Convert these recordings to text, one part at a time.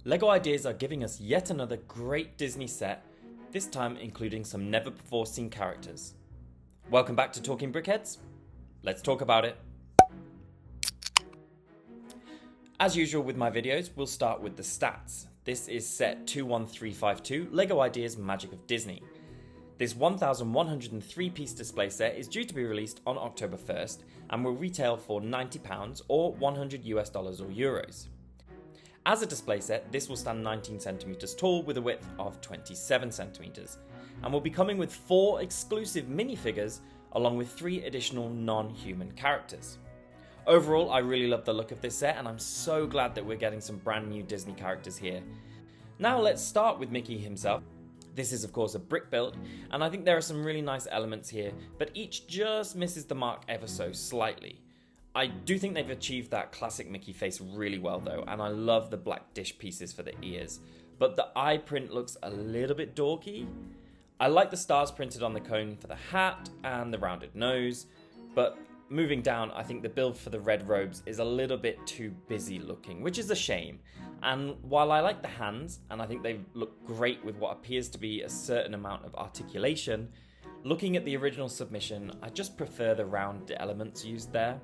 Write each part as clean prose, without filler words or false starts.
LEGO Ideas are giving us yet another great Disney set, this time including some never-before-seen characters. Welcome back to Talking Brickheads. Let's talk about it. As usual with my videos, we'll start with the stats. This is set 21352, LEGO Ideas Magic of Disney. This 1,103 piece display set is due to be released on October 1st and will retail for £90 or $100 US or euros. As a display set, this will stand 19 centimeters tall with a width of 27 centimeters and will be coming with 4 exclusive minifigures along with 3 additional non-human characters. Overall, I really love the look of this set and I'm so glad that we're getting some brand new Disney characters here. Now let's start with Mickey himself. This is of course a brick build and I think there are some really nice elements here, but each just misses the mark ever so slightly. I do think they've achieved that classic Mickey face really well though, and I love the black dish pieces for the ears, but the eye print looks a little bit dorky. I like the stars printed on the cone for the hat and the rounded nose, but moving down, I think the build for the red robes is a little bit too busy looking, which is a shame. And while I like the hands, and I think they look great with what appears to be a certain amount of articulation, looking at the original submission, I just prefer the round elements used there.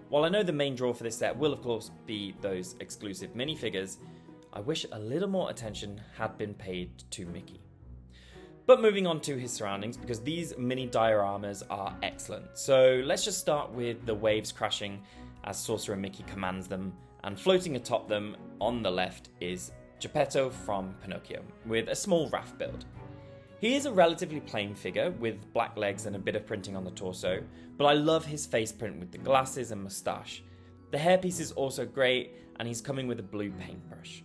While I know the main draw for this set will of course be those exclusive minifigures, I wish a little more attention had been paid to Mickey. But moving on to his surroundings, because these mini dioramas are excellent. So let's just start with the waves crashing as Sorcerer Mickey commands them, and floating atop them on the left is Geppetto from Pinocchio, with a small raft build. He is a relatively plain figure with black legs and a bit of printing on the torso, but I love his face print with the glasses and moustache. The hairpiece is also great and he's coming with a blue paintbrush.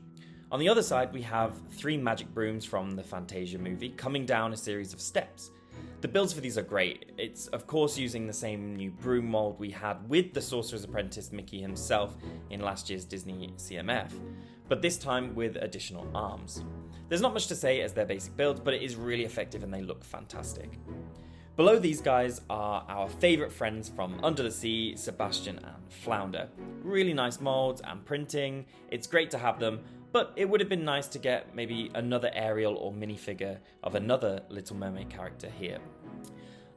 On the other side we have 3 magic brooms from the Fantasia movie coming down a series of steps. The builds for these are great. It's of course using the same new broom mold we had with the Sorcerer's Apprentice Mickey himself in last year's Disney CMF, but this time with additional arms. There's not much to say as their basic builds, but it is really effective and they look fantastic. Below these guys are our favourite friends from Under the Sea, Sebastian and Flounder. Really nice molds and printing, it's great to have them, but it would have been nice to get maybe another Ariel or minifigure of another Little Mermaid character here.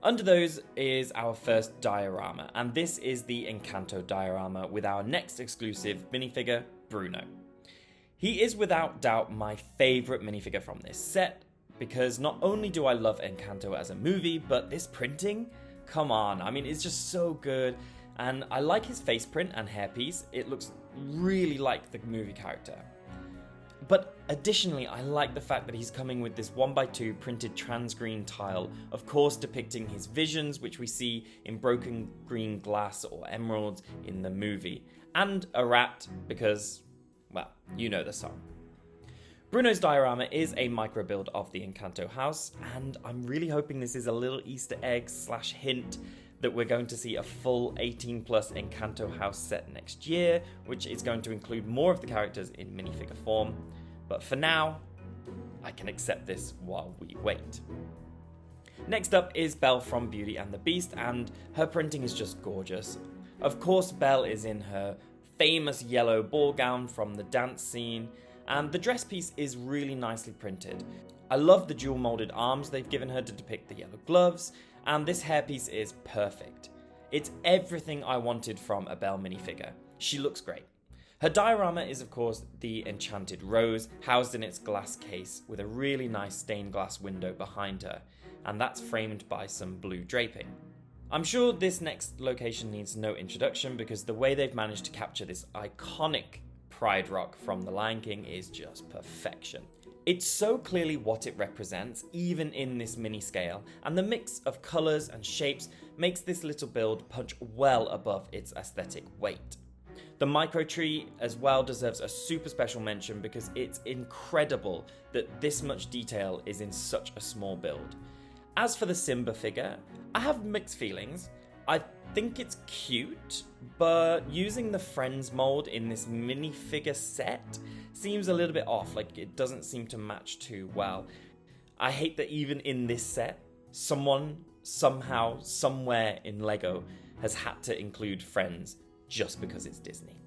Under those is our first diorama, and this is the Encanto diorama with our next exclusive minifigure, Bruno. He is without doubt my favourite minifigure from this set, because not only do I love Encanto as a movie, but this printing, come on, I mean it's just so good, and I like his face print and hairpiece, it looks really like the movie character. But additionally, I like the fact that he's coming with this 1x2 printed trans green tile, of course depicting his visions, which we see in broken green glass or emeralds in the movie, and a rat because, well, you know the song. Bruno's diorama is a micro build of the Encanto house, and I'm really hoping this is a little Easter egg / hint that we're going to see a full 18+ Encanto house set next year, which is going to include more of the characters in minifigure form. But for now, I can accept this while we wait. Next up is Belle from Beauty and the Beast, and her printing is just gorgeous. Of course, Belle is in her famous yellow ball gown from the dance scene, and the dress piece is really nicely printed. I love the dual molded arms they've given her to depict the yellow gloves, and this hairpiece is perfect. It's everything I wanted from a Belle minifigure. She looks great. Her diorama is of course the Enchanted Rose, housed in its glass case with a really nice stained glass window behind her, and that's framed by some blue draping. I'm sure this next location needs no introduction because the way they've managed to capture this iconic Pride Rock from The Lion King is just perfection. It's so clearly what it represents, even in this mini scale, and the mix of colours and shapes makes this little build punch well above its aesthetic weight. The micro tree as well deserves a super special mention because it's incredible that this much detail is in such a small build. As for the Simba figure, I have mixed feelings. I think it's cute, but using the Friends mold in this minifigure set seems a little bit off, like it doesn't seem to match too well. I hate that even in this set, someone, somehow, somewhere in LEGO has had to include Friends just because it's Disney.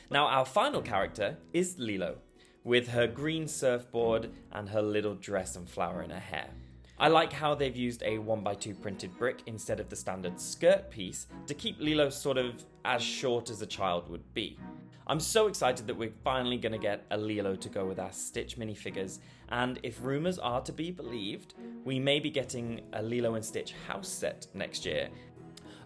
Now our final character is Lilo, with her green surfboard and her little dress and flower in her hair. I like how they've used a 1x2 printed brick instead of the standard skirt piece to keep Lilo sort of as short as a child would be. I'm so excited that we're finally going to get a Lilo to go with our Stitch minifigures, and if rumours are to be believed, we may be getting a Lilo and Stitch house set next year.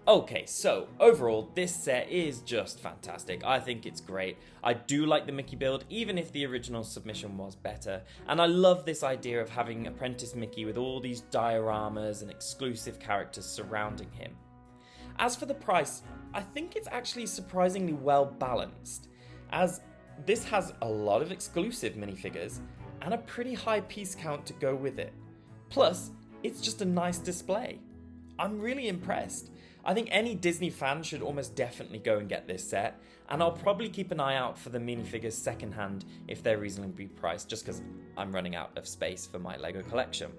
Okay, so overall, this set is just fantastic. I think it's great. I do like the Mickey build, even if the original submission was better. And I love this idea of having Apprentice Mickey with all these dioramas and exclusive characters surrounding him. As for the price, I think it's actually surprisingly well balanced, as this has a lot of exclusive minifigures and a pretty high piece count to go with it. Plus, it's just a nice display. I'm really impressed. I think any Disney fan should almost definitely go and get this set, and I'll probably keep an eye out for the minifigures secondhand if they're reasonably priced, just because I'm running out of space for my LEGO collection.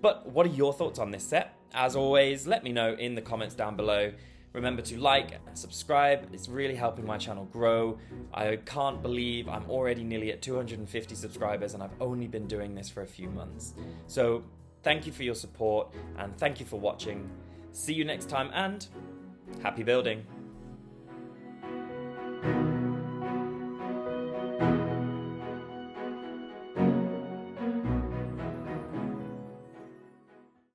But what are your thoughts on this set? As always, let me know in the comments down below. Remember to like and subscribe, it's really helping my channel grow. I can't believe I'm already nearly at 250 subscribers and I've only been doing this for a few months. So thank you for your support and thank you for watching. See you next time and happy building!